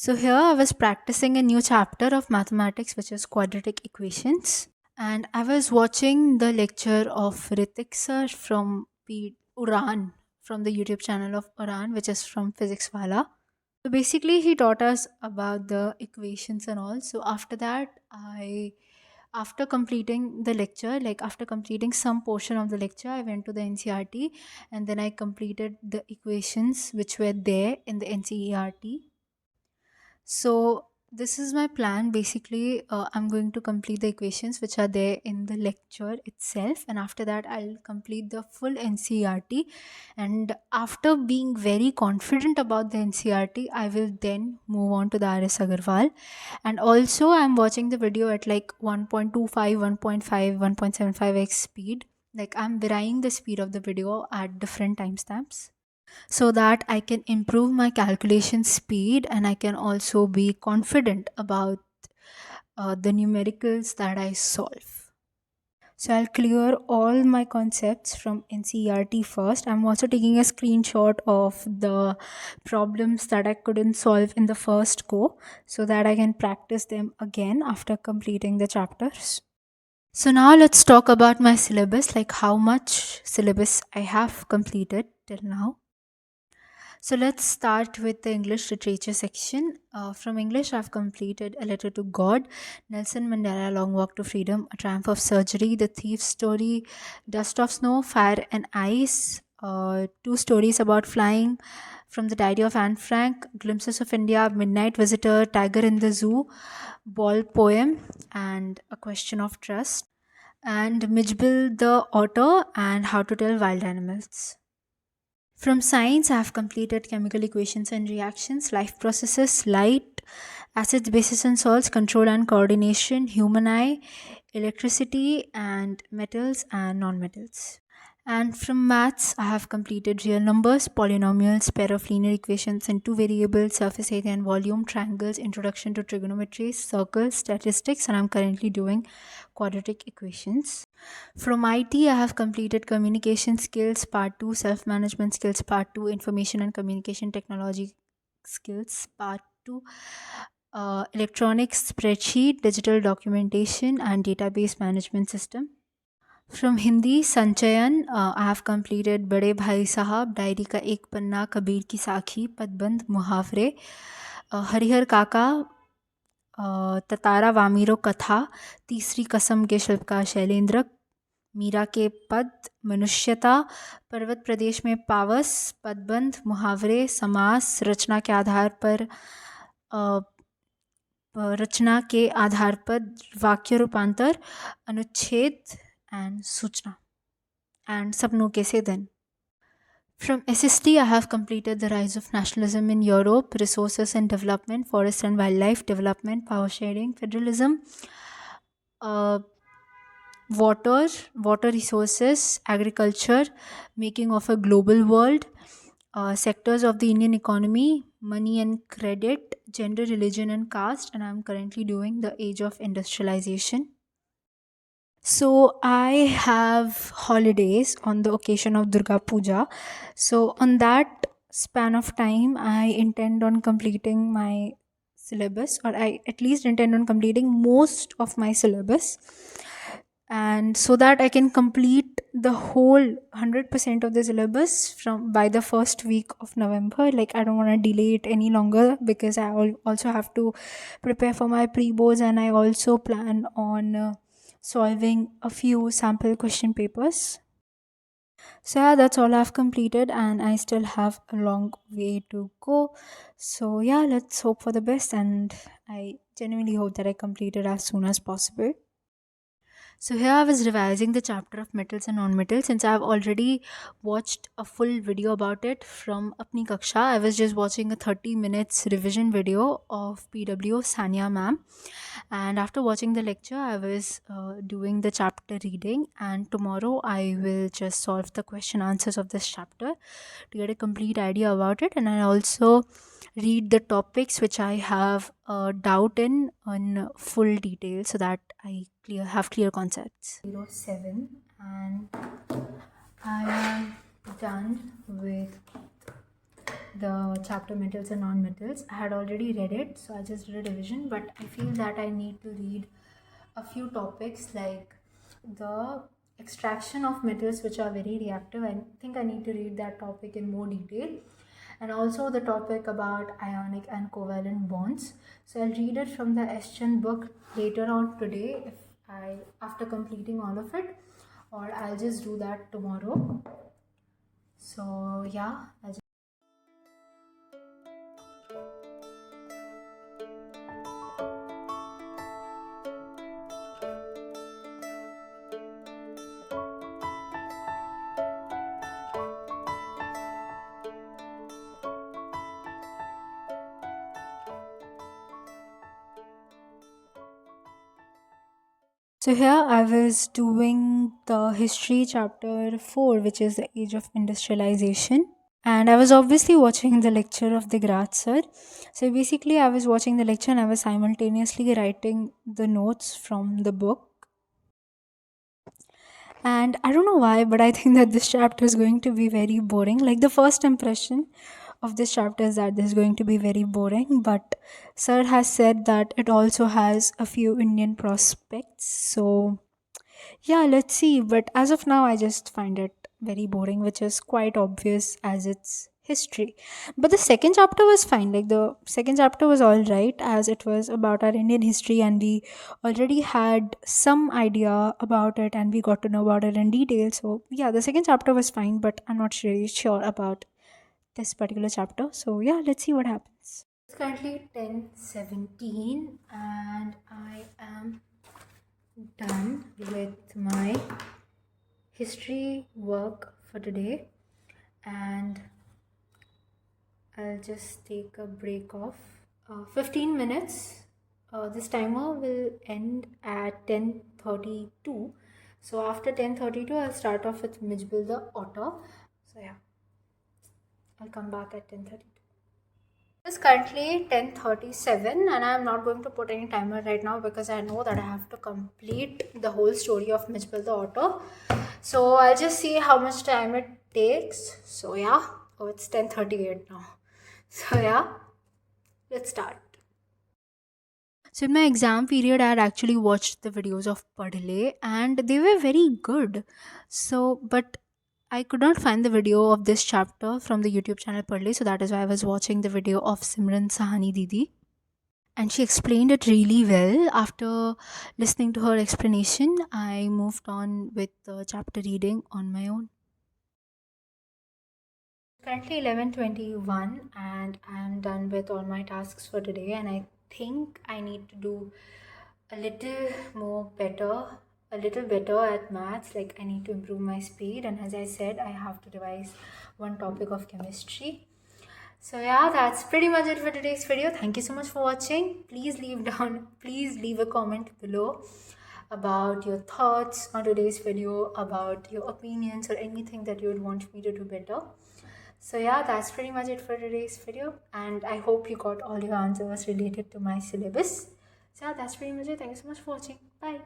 So here I was practicing a new chapter of mathematics, which is quadratic equations. And I was watching the lecture of Ritik sir from Uran, from the YouTube channel of Uran, which is from Physics Wala. So basically, he taught us about the equations and all. So after that, after completing the lecture, like after completing some portion of the lecture, I went to the NCRT and then I completed the equations which were there in the NCERT. So this is my plan. Basically, I'm going to complete the equations which are there in the lecture itself, and after that, I'll complete the full NCERT. And after being very confident about the NCERT, I will then move on to the RS Agarwal. And also, I'm watching the video at like 1.25, 1.5, 1.75x speed. Like I'm varying the speed of the video at different timestamps so that I can improve my calculation speed and I can also be confident about the numericals that I solve. So I'll clear all my concepts from NCERT first. I'm also taking a screenshot of the problems that I couldn't solve in the first go so that I can practice them again after completing the chapters. So now let's talk about my syllabus, like how much syllabus I have completed till now. So let's start with the English literature section. From English, I've completed A Letter to God, Nelson Mandela, Long Walk to Freedom, A Triumph of Surgery, The Thief's Story, Dust of Snow, Fire and Ice, two stories about flying from the Diary of Anne Frank, Glimpses of India, Midnight Visitor, Tiger in the Zoo, Ball Poem, and A Question of Trust, and Mijbil the Otter, and How to Tell Wild Animals. From science, I have completed chemical equations and reactions, life processes, light, acids, bases, and salts, control and coordination, human eye, electricity, and metals and nonmetals. And from maths, I have completed real numbers, polynomials, pair of linear equations, and two variables, surface area and volume, triangles, introduction to trigonometry, circles, statistics, and I'm currently doing quadratic equations. From IT, I have completed communication skills part 2, self management skills part 2, information and communication technology skills part 2, electronics spreadsheet, digital documentation, and database management system. From Hindi, Sanchayan, I have completed Bade Bhai Sahab, diary का एक पन्ना, कबीर की साखी, पदबंध, मुहावरे, हरिहर काका, ततारा वामीरो कथा, तीसरी कसम के शिल्पकार शैलेंद्र, मीरा के पद, मनुष्यता, पर्वत प्रदेश में पावस, पदबंध, मुहावरे, समास, रचना के आधार पर वाक्य रूपांतर, अनुच्छेद एंड सूचना, and सपनों के से दिन. From SST, I have completed The Rise of Nationalism in Europe, Resources and Development, Forest and Wildlife Development, Power Sharing, Federalism, uh, water resources, agriculture, Making of a Global World, sectors of the Indian economy, money and credit, gender, religion and caste, and I'm currently doing the age of industrialization. So I have holidays on the occasion of Durga Puja. So on that span of time, I intend on completing my syllabus, or I at least intend on completing most of my syllabus. And so that I can complete the whole 100% of the syllabus from by the first week of November. Like I don't want to delay it any longer because I also have to prepare for my pre-boards, and I also plan on solving a few sample question papers. So yeah, that's all I've completed, and I still have a long way to go. So yeah, let's hope for the best, and I genuinely hope that I complete it as soon as possible. So here I was revising the chapter of metals and non-metals since I've already watched a full video about it from Apni Kaksha. I was just watching a 30 minutes revision video of PW Sania ma'am, and after watching the lecture I was doing the chapter reading, and tomorrow I will just solve the question answers of this chapter to get a complete idea about it, and I also read the topics which I have doubt in full detail so that I have clear concepts. 07, and I am done with the chapter metals and non-metals. I had already read it, so I just did a revision, but I feel that I need to read a few topics like the extraction of metals which are very reactive. I think I need to read that topic in more detail, and also the topic about ionic and covalent bonds. So I'll read it from the Eschen book later on today if I after completing all of it, or I'll just do that tomorrow. So yeah, so here I was doing the history chapter 4, which is the age of industrialization. And I was obviously watching the lecture of the Graz sir. So basically, I was watching the lecture and I was simultaneously writing the notes from the book. And I don't know why, but I think that this chapter is going to be very boring. Like the first impression of this chapter is that this is going to be very boring, but sir has said that it also has a few Indian prospects. So yeah, let's see. But as of now, I just find it very boring, which is quite obvious as it's history. But the second chapter was fine. Like the second chapter was all right, as it was about our Indian history, and we already had some idea about it, and we got to know about it in detail. So yeah, the second chapter was fine, but I'm not really sure about this particular chapter. So yeah, let's see what happens. It's currently 10:17, and I am done with my history work for today, and I'll just take a break of 15 minutes. This timer will end at 10:32. So after 10:32, I'll start off with Mijbil the Otter. So yeah, I'll come back at 10:32. It's currently 10:37, and I'm not going to put any timer right now because I know that I have to complete the whole story of Mijbil the Otter. So I'll just see how much time it takes. So yeah, oh, it's 10:38 now. So yeah, let's start. So in my exam period, I had actually watched the videos of Padle and they were very good. So, but I could not find the video of this chapter from the YouTube channel Padle, so that is why I was watching the video of Simran Sahani Didi. And she explained it really well. After listening to her explanation, I moved on with the chapter reading on my own. Currently 11:21 and I'm done with all my tasks for today, and I think I need to do a little more better, a little better at maths. Like I need to improve my speed, and as I said, I have to revise one topic of chemistry. So yeah, that's pretty much it for today's video. Thank you so much for watching. Please leave a comment below about your thoughts on today's video, about your opinions or anything that you would want me to do better. So yeah, that's pretty much it for today's video, and I hope you got all your answers related to my syllabus. So yeah, that's pretty much it. Thank you so much for watching. Bye.